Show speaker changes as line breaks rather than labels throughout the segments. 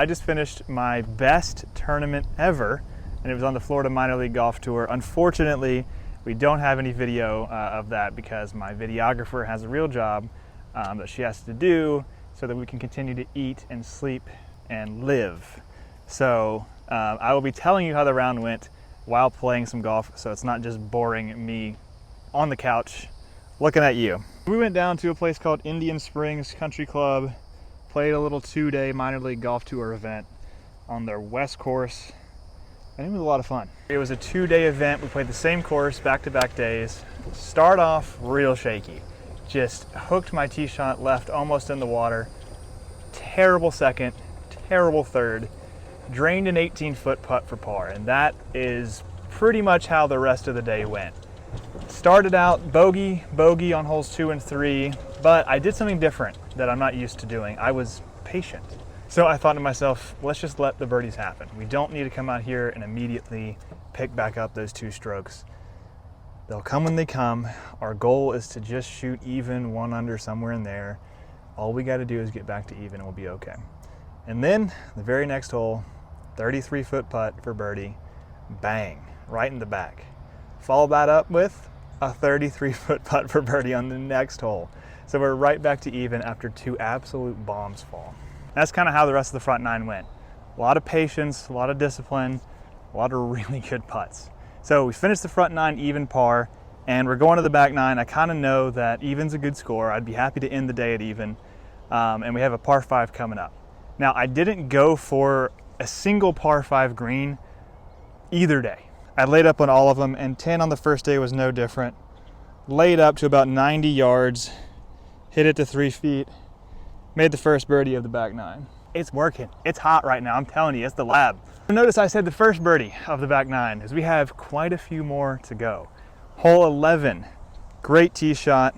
I just finished my best tournament ever, and it was on the Florida Minor League Golf Tour. Unfortunately, we don't have any video of that because my videographer has a real job that she has to do so that we can continue to eat and sleep and live. So I will be telling you how the round went while playing some golf, so it's not just boring me on the couch looking at you. We went down to a place called Indian Springs Country Club, played a little 2-day minor league golf tour event on their west course, and it was a lot of fun. It was a 2-day event. We played the same course back-to-back days. Start off real shaky. Just hooked my tee shot left almost in the water. Terrible second, terrible third. Drained an 18-foot putt for par, and that is pretty much how the rest of the day went. Started out bogey on holes 2 and 3, but I did something different that I'm not used to doing. I was patient. So I thought to myself, let's just let the birdies happen. We don't need to come out here and immediately pick back up those 2 strokes. They'll come when they come. Our goal is to just shoot even, 1 under, somewhere in there. All we got to do is get back to even and we'll be okay. And then the very next hole, 33-foot putt for birdie, bang, right in the back. Follow that up with a 33-foot putt for birdie on the next hole. So we're right back to even after 2 absolute bombs fall. That's kind of how the rest of the front 9 went. A lot of patience, a lot of discipline, a lot of really good putts. So we finished the front 9 even par, and we're going to the back 9. I kind of know that even's a good score. I'd be happy to end the day at even, and we have a par 5 coming up. Now, I didn't go for a single par 5 green either day. I laid up on all of them, and 10 on the first day was no different. Laid up to about 90 yards, hit it to 3 feet, made the first birdie of the back 9. It's working. It's hot right now. I'm telling you, it's the lab. Notice I said the first birdie of the back 9, as we have quite a few more to go. Hole 11, great tee shot.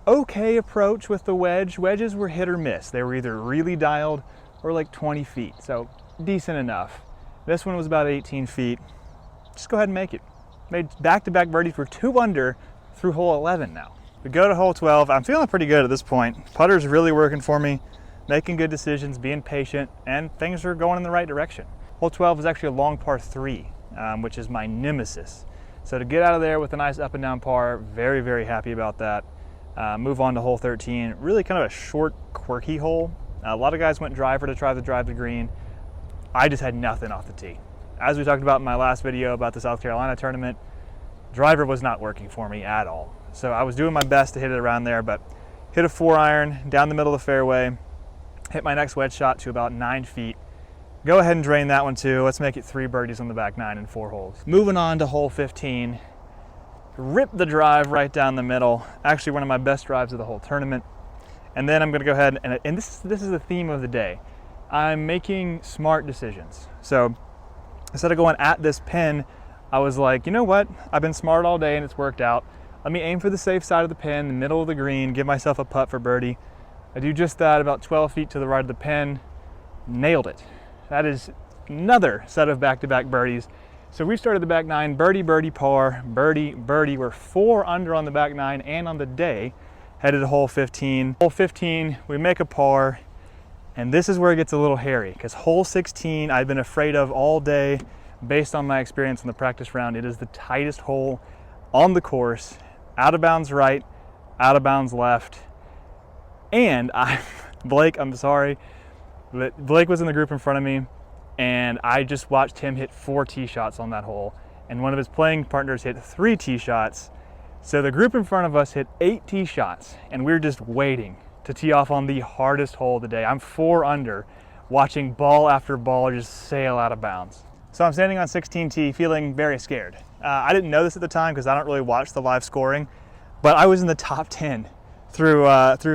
Okay approach with the wedge. Wedges were hit or miss. They were either really dialed or like 20 feet, so decent enough. This one was about 18 feet. Just go ahead and make it. Made back-to-back birdies for 2 under through hole 11 now. We go to hole 12. I'm feeling pretty good at this point. Putter's really working for me, making good decisions, being patient, and things are going in the right direction. Hole 12 is actually a long par 3, which is my nemesis. So to get out of there with a nice up and down par, very, very happy about that. Move on to hole 13, really kind of a short, quirky hole. A lot of guys went driver to try to drive the green. I just had nothing off the tee. As we talked about in my last video about the South Carolina tournament, driver was not working for me at all. So I was doing my best to hit it around there, but hit a 4-iron down the middle of the fairway, hit my next wedge shot to about 9 feet. Go ahead and drain that one too. Let's make it 3 birdies on the back 9 in 4 holes. Moving on to hole 15, rip the drive right down the middle. Actually one of my best drives of the whole tournament. And then I'm gonna go ahead and this is the theme of the day. I'm making smart decisions. So instead of going at this pin, I was like, you know what? I've been smart all day and it's worked out. Let me aim for the safe side of the pin, the middle of the green, give myself a putt for birdie. I do just that about 12 feet to the right of the pin. Nailed it. That is another set of back-to-back birdies. So we started the back 9, birdie, birdie, par, birdie, birdie. We're 4 under on the back 9 and on the day. Headed to hole 15. Hole 15, we make a par, and this is where it gets a little hairy because hole 16 I've been afraid of all day based on my experience in the practice round. It is the tightest hole on the course. Out of bounds right, out of bounds left. And Blake, I'm sorry, but Blake was in the group in front of me, and I just watched him hit 4 tee shots on that hole, and one of his playing partners hit 3 tee shots. So the group in front of us hit 8 tee shots, and we were just waiting to tee off on the hardest hole of the day. I'm 4 under, watching ball after ball just sail out of bounds. So I'm standing on 16 tee, feeling very scared. I didn't know this at the time because I don't really watch the live scoring, but I was in the top 10 through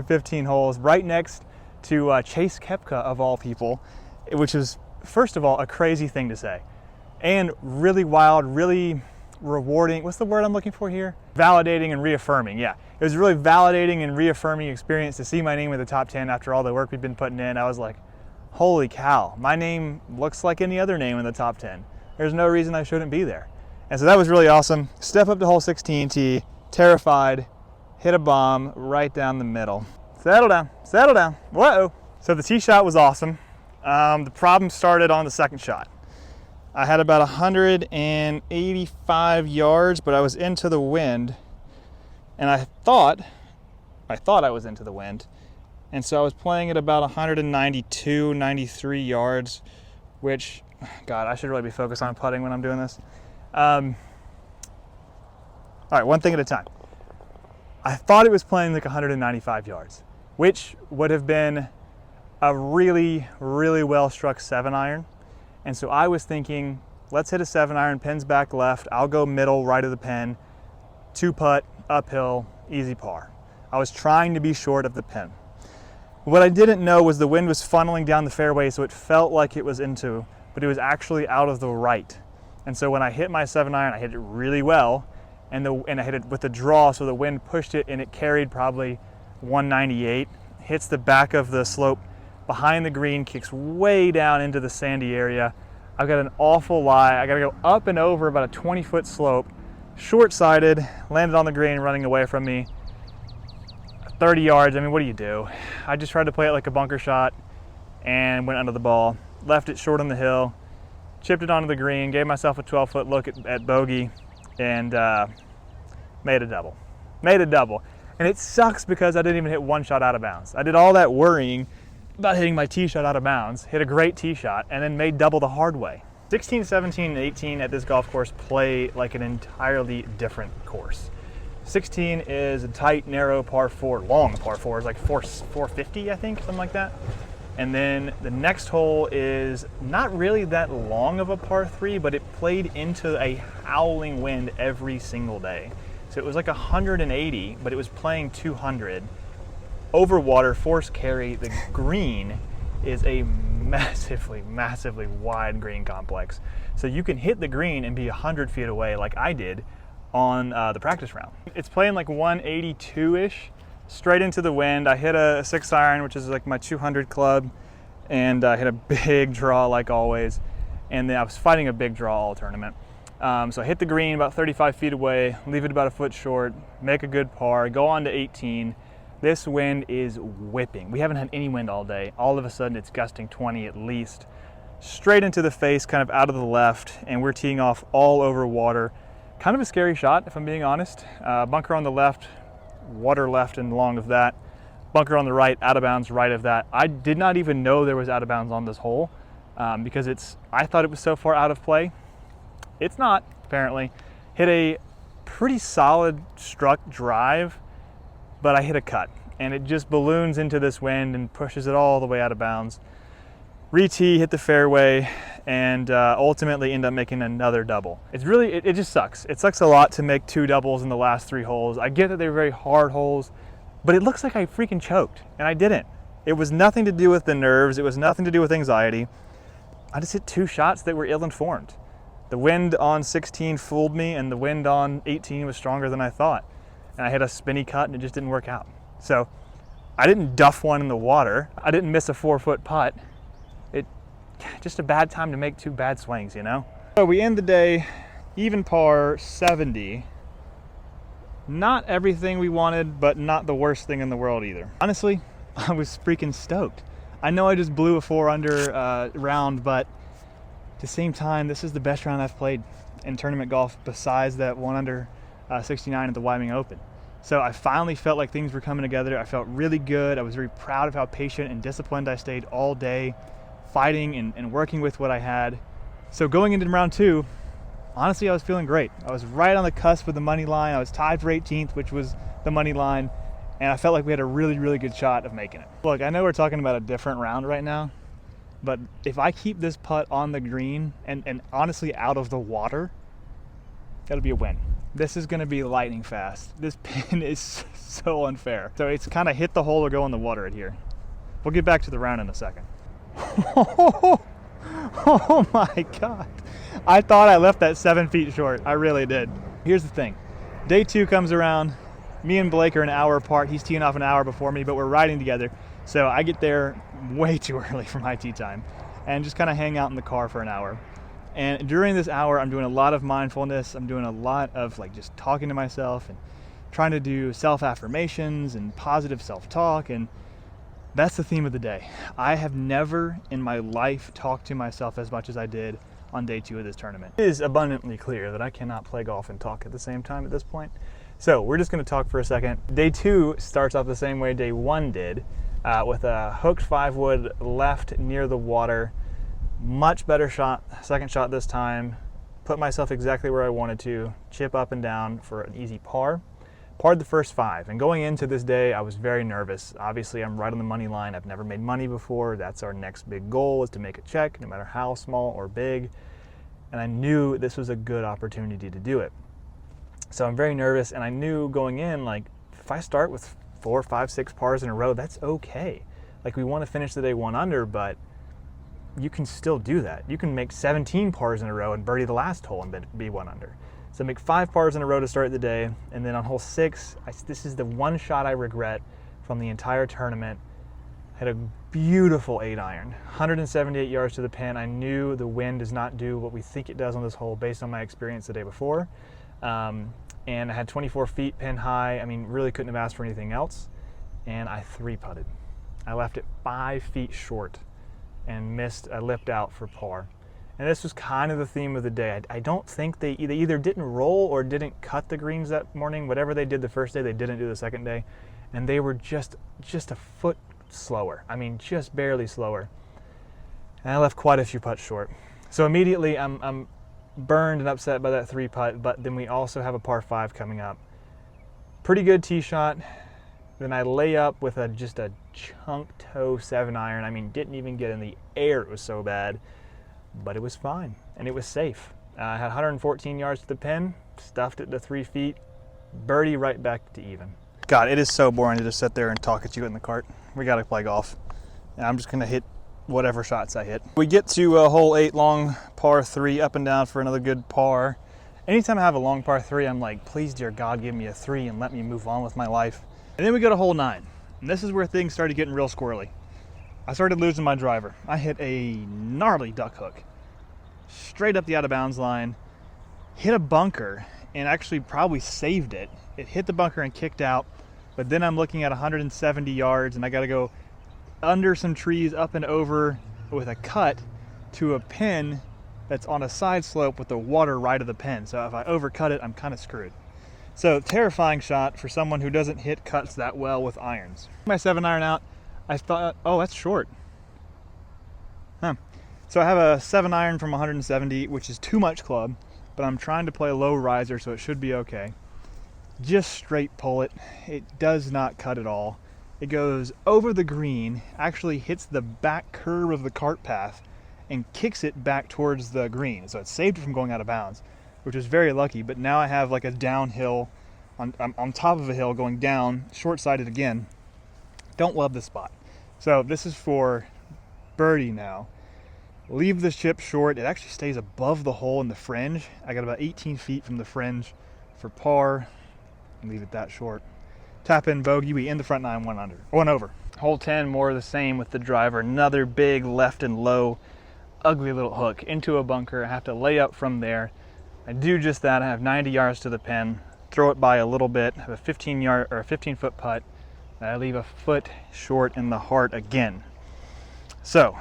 15 holes, right next to Chase Koepka of all people, which is, first of all, a crazy thing to say, and really wild, really rewarding. What's the word I'm looking for here? Validating and reaffirming. Yeah, it was a really validating and reaffirming experience to see my name in the top 10 after all the work we've been putting in. I was like, holy cow, my name looks like any other name in the top 10. There's no reason I shouldn't be there. And so that was really awesome. Step up to hole 16 tee, terrified, hit a bomb right down the middle. Settle down, whoa. So the tee shot was awesome. The problem started on the second shot. I had about 185 yards, but I was into the wind, and I thought I was into the wind, and so I was playing at about 192, 93 yards, which, God, I should really be focused on putting when I'm doing this. All right, one thing at a time. I thought it was playing like 195 yards, which would have been a really, really well struck 7-iron. And so I was thinking, let's hit a 7-iron, pins back left, I'll go middle, right of the pin, 2-putt, uphill, easy par. I was trying to be short of the pin. What I didn't know was the wind was funneling down the fairway, so it felt like it was into, but it was actually out of the right. And so when I hit my 7-iron, I hit it really well, and I hit it with a draw, so the wind pushed it, and it carried probably 198, hits the back of the slope behind the green, kicks way down into the sandy area. I've got an awful lie. I gotta go up and over about a 20-foot slope, short-sided, landed on the green, running away from me. 30 yards, I mean, what do you do? I just tried to play it like a bunker shot and went under the ball, left it short on the hill, chipped it onto the green, gave myself a 12-foot look at bogey, and made a double. And it sucks because I didn't even hit one shot out of bounds. I did all that worrying about hitting my tee shot out of bounds, hit a great tee shot, and then made double the hard way. 16, 17, and 18 at this golf course play like an entirely different course. 16 is a tight, narrow par 4, long par 4, is like 450, I think, something like that. And then the next hole is not really that long of a par 3, but it played into a howling wind every single day. So it was like 180, but it was playing 200. Over water, force carry. The green is a massively, massively wide green complex. So you can hit the green and be 100 feet away like I did on the practice round. It's playing like 182-ish, straight into the wind. I hit a 6-iron, which is like my 200 club, and I hit a big draw like always. And then I was fighting a big draw all tournament. So I hit the green about 35 feet away, leave it about a foot short, make a good par, go on to 18. This wind is whipping. We haven't had any wind all day. All of a sudden it's gusting 20 at least. Straight into the face, kind of out of the left, and we're teeing off all over water. Kind of a scary shot, if I'm being honest. Bunker on the left, water left and long of that. Bunker on the right, out of bounds right of that. I did not even know there was out of bounds on this hole because I thought it was so far out of play. It's not, apparently. Hit a pretty solid struck drive, but I hit a cut, and it just balloons into this wind and pushes it all the way out of bounds. Re-tee, hit the fairway, and ultimately end up making another double. It just sucks. It sucks a lot to make 2 doubles in the last 3 holes. I get that they're very hard holes, but it looks like I freaking choked, and I didn't. It was nothing to do with the nerves. It was nothing to do with anxiety. I just hit 2 shots that were ill-informed. The wind on 16 fooled me, and the wind on 18 was stronger than I thought. And I hit a spinny cut, and it just didn't work out. So I didn't duff one in the water. I didn't miss a 4-foot putt. Just a bad time to make 2 bad swings, you know? So we end the day even par 70. Not everything we wanted, but not the worst thing in the world either. Honestly, I was freaking stoked. I know I just blew a 4-under round, but at the same time, this is the best round I've played in tournament golf besides that 1-under 69 at the Wyoming Open. So I finally felt like things were coming together. I felt really good. I was very proud of how patient and disciplined I stayed all day, fighting and working with what I had. So going into round 2, honestly, I was feeling great. I was right on the cusp of the money line. I was tied for 18th, which was the money line, and I felt like we had a really, really good shot of making it. Look, I know we're talking about a different round right now, but if I keep this putt on the green and honestly out of the water, that'll be a win. This is gonna be lightning fast. This pin is so unfair. So it's kind of hit the hole or go in the water right here. We'll get back to the round in a second. Oh my God. I thought I left that 7 feet short. I really did. Here's the thing. Day 2 comes around. Me and Blake are an hour apart. He's teeing off an hour before me, but we're riding together. So I get there way too early for my tee time and just kind of hang out in the car for an hour. And during this hour, I'm doing a lot of mindfulness. I'm doing a lot of like just talking to myself and trying to do self-affirmations and positive self-talk. And That's the theme of the day. I have never in my life talked to myself as much as I did on day 2 of this tournament. It is abundantly clear that I cannot play golf and talk at the same time at this point. So we're just gonna talk for a second. Day 2 starts off the same way day 1 did, with a hooked 5-wood left near the water. Much better shot, second shot this time. Put myself exactly where I wanted to, chip up and down for an easy par. Parred the first 5, and going into this day, I was very nervous. Obviously, I'm right on the money line. I've never made money before. That's our next big goal, is to make a check, no matter how small or big. And I knew this was a good opportunity to do it. So I'm very nervous, and I knew going in, like, if I start with 4, 5, 6 pars in a row, that's okay. Like, we want to finish the day 1 under, but you can still do that. You can make 17 pars in a row and birdie the last hole and be 1 under. So make 5 pars in a row to start the day, and then on hole 6, this is the one shot I regret from the entire tournament. I had a beautiful 8-iron, 178 yards to the pin. I knew the wind does not do what we think it does on this hole based on my experience the day before. And I had 24 feet pin high. I mean, really couldn't have asked for anything else. And I 3-putted. I left it 5 feet short and missed, I lipped out for par. And this was kind of the theme of the day. I don't think they either didn't roll or didn't cut the greens that morning. Whatever they did the first day, they didn't do the second day. And they were just a foot slower. I mean, just barely slower. And I left quite a few putts short. So immediately I'm burned and upset by that 3-putt, but then we also have a par 5 coming up. Pretty good tee shot. Then I lay up with just a chunk toe 7-iron. I mean, didn't even get in the air. It was so bad. But it was fine, and it was safe. I had 114 yards to the pin, stuffed it to 3 feet, birdie right back to even. God, it is so boring to just sit there and talk at you in the cart. We gotta play golf. And I'm just gonna hit whatever shots I hit. We get to hole 8, long par 3, up and down for another good par. Anytime I have a long par 3, I'm like, please, dear God, give me a 3 and let me move on with my life. And then we go to hole 9, and this is where things started getting real squirrely. I started losing my driver. I hit a gnarly duck hook, straight up the out of bounds line, hit a bunker, and actually probably saved it. It hit the bunker and kicked out, but then I'm looking at 170 yards, and I gotta go under some trees, up and over with a cut to a pin that's on a side slope with the water right of the pin. So if I overcut it, I'm kind of screwed. So terrifying shot for someone who doesn't hit cuts that well with irons. My 7-iron out, I thought, oh, that's short. Huh. So I have a 7-iron from 170, which is too much club, but I'm trying to play a low riser, so it should be okay. Just straight pull it. It does not cut at all. It goes over the green, actually hits the back curve of the cart path, and kicks it back towards the green. So it saved it from going out of bounds, which was very lucky. But now I have like a downhill, on top of a hill going down, short-sided again. Don't love this spot. So this is for birdie now. Leave the chip short. It actually stays above the hole in the fringe. I got about 18 feet from the fringe for par. Leave it that short. Tap in bogey. We end the front 9, 1 under, 1 over. Hole 10, more of the same with the driver. Another big left and low, ugly little hook into a bunker. I have to lay up from there. I do just that. I have 90 yards to the pin. Throw it by a little bit. I have a 15-foot putt. I leave a foot short in the heart again. So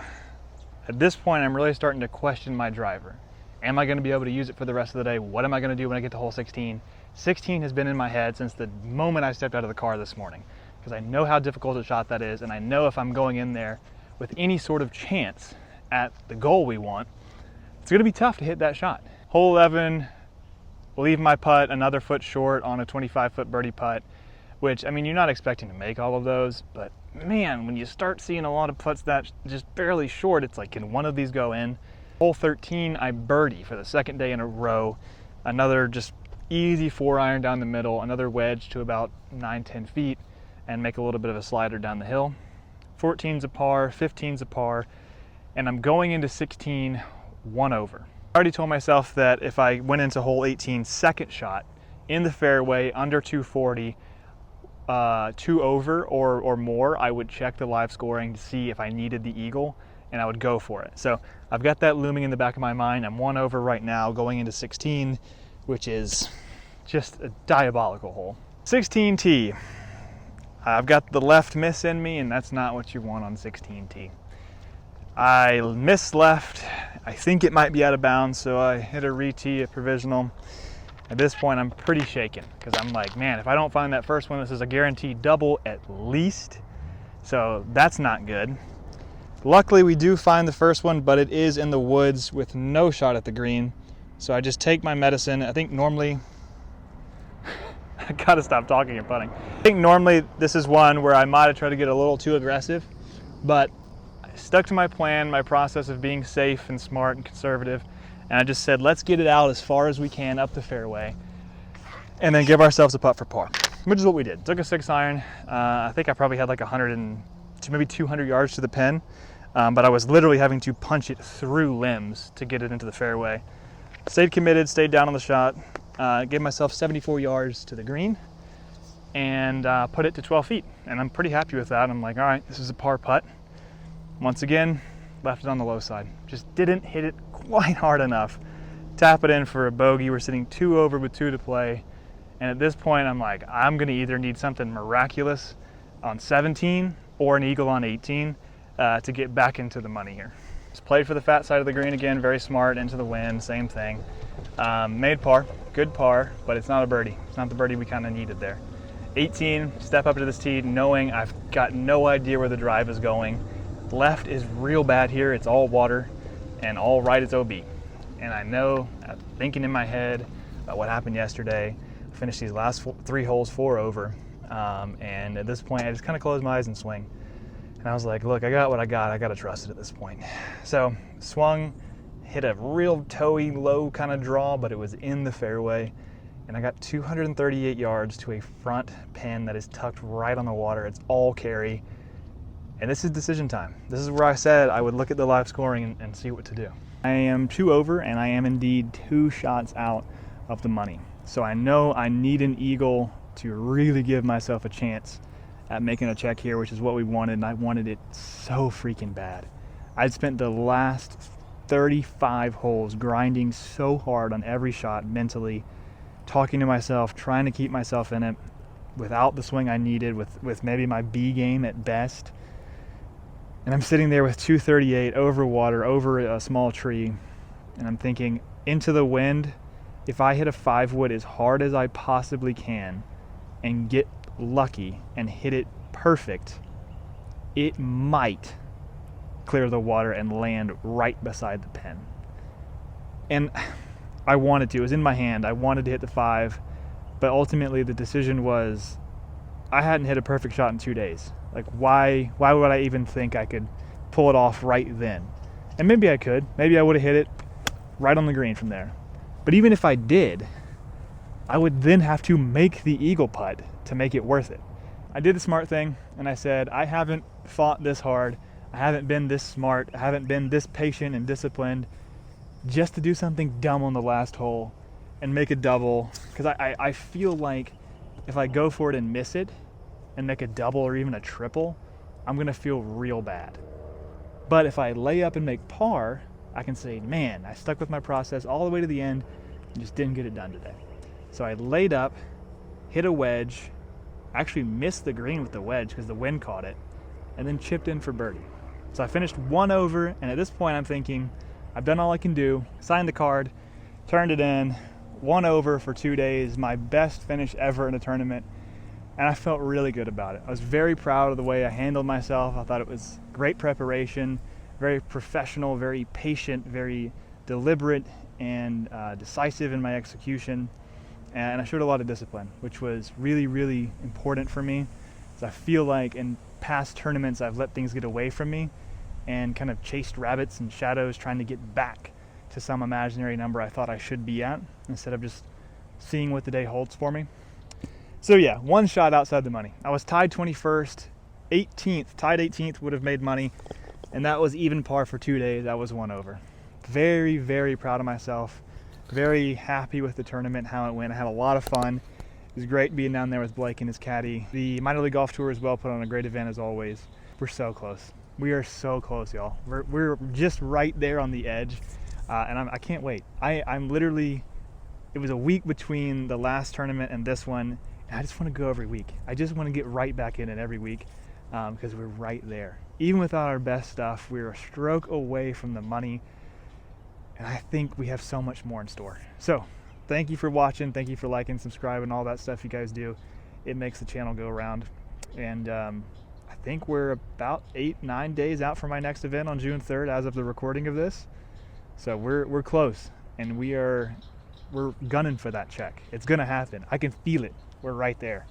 at this point, I'm really starting to question my driver. Am I going to be able to use it for the rest of the day? What am I going to do when I get to hole 16? 16 has been in my head since the moment I stepped out of the car this morning, because I know how difficult a shot that is, and I know if I'm going in there with any sort of chance at the goal we want, it's going to be tough to hit that shot. Hole 11, leave my putt another foot short on a 25-foot birdie putt, which, I mean, you're not expecting to make all of those, but man, when you start seeing a lot of putts that just barely short, it's like, can one of these go in? Hole 13, I birdie for the second day in a row. Another just easy 4-iron down the middle, another wedge to about 9-10 feet, and make a little bit of a slider down the hill. 14's a par, 15's a par, and I'm going into 16 1 over. I already told myself that if I went into hole 18 second shot in the fairway under 240, 2 over or more, I would check the live scoring to see if I needed the eagle, and I would go for it. So I've got that looming in the back of my mind. I'm 1 over right now going into 16, which is just a diabolical hole. 16 tee. I've got the left miss in me, and that's not what you want on 16T. I missed left. I think it might be out of bounds, so I hit a re-tee, a provisional. At this point, I'm pretty shaken because I'm like, man, if I don't find that first one, this is a guaranteed double at least. So that's not good. Luckily, we do find the first one, but it is in the woods with no shot at the green. So I just take my medicine. I think normally, I gotta stop talking and putting. I think normally this is one where I might have tried to get a little too aggressive, but I stuck to my plan, my process of being safe and smart and conservative. And I just said, let's get it out as far as we can up the fairway and then give ourselves a putt for par, which is what we did. Took a 6-iron. I think I probably had like 100 and maybe 200 yards to the pin, but I was literally having to punch it through limbs to get it into the fairway. Stayed committed, stayed down on the shot, gave myself 74 yards to the green, and put it to 12 feet. And I'm pretty happy with that. I'm like, all right, this is a par putt. Once again, left it on the low side. Just didn't hit it quite hard enough. Tap it in for a bogey. We're sitting 2 over with 2 to play. And at this point, I'm like, I'm gonna either need something miraculous on 17 or an eagle on 18 to get back into the money here. Just played for the fat side of the green again, very smart, into the wind, same thing. Made par, good par, but it's not a birdie. It's not the birdie we kind of needed there. 18, step up to this tee knowing I've got no idea where the drive is going. Left is real bad here, it's all water, and all right is OB. And I know, I'm thinking in my head about what happened yesterday. I finished these last 3 holes 4 over, and at this point I just kind of closed my eyes and swing. And I was like, look, I got what I gotta trust it at this point. So swung, hit a real toey, low kind of draw, but it was in the fairway. And I got 238 yards to a front pin that is tucked right on the water. It's all carry. And this is decision time. This is where I said I would look at the live scoring and see what to do. I am 2 over, and I am indeed 2 shots out of the money. So I know I need an eagle to really give myself a chance at making a check here, which is what we wanted, and I wanted it so freaking bad. I'd spent the last 35 holes grinding so hard on every shot mentally, talking to myself, trying to keep myself in it without the swing I needed, with maybe my B game at best. And I'm sitting there with 238 over water, over a small tree, and I'm thinking, into the wind, if I hit a 5-wood as hard as I possibly can and get lucky and hit it perfect, it might clear the water and land right beside the pin. And I wanted to. It was in my hand. I wanted to hit the 5, but ultimately the decision was I hadn't hit a perfect shot in 2 days. Like, why would I even think I could pull it off right then? And maybe I could. Maybe I would have hit it right on the green from there. But even if I did, I would then have to make the eagle putt to make it worth it. I did the smart thing, and I said, I haven't fought this hard. I haven't been this smart. I haven't been this patient and disciplined just to do something dumb on the last hole and make a double. Because I feel like if I go for it and miss it and make a double or even a triple, I'm going to feel real bad. But if I lay up and make par, I can say, man, I stuck with my process all the way to the end and just didn't get it done today. So I laid up, hit a wedge, actually missed the green with the wedge because the wind caught it, and then chipped in for birdie. So I finished 1 over, and at this point I'm thinking, I've done all I can do, signed the card, turned it in, 1 over for 2 days, my best finish ever in a tournament, and I felt really good about it. I was very proud of the way I handled myself. I thought it was great preparation, very professional, very patient, very deliberate, and decisive in my execution. And I showed a lot of discipline, which was really, really important for me. So I feel like in past tournaments, I've let things get away from me and kind of chased rabbits and shadows trying to get back to some imaginary number I thought I should be at instead of just seeing what the day holds for me. So yeah, 1 shot outside the money. I was tied 21st, 18th, tied 18th would have made money, and that was even par for 2 days. That was 1 over. Very, very proud of myself. Very happy with the tournament, how it went. I had a lot of fun. It was great being down there with Blake and his caddy. The Minor League Golf Tour as well put on a great event as always. We're so close. We are so close, y'all. We're just right there on the edge, and I can't wait. I'm literally, it was a week between the last tournament and this one, And I just want to go every week. I just want to get right back in it every week because we're right there. Even without our best stuff, we're a stroke away from the money. And I think we have so much more in store. So thank you for watching. Thank you for liking, subscribing, all that stuff you guys do. It makes the channel go around. And I think we're about 8-9 days out from my next event on June 3rd as of the recording of this. So we're close, and we're gunning for that check. It's gonna happen. I can feel it. We're right there.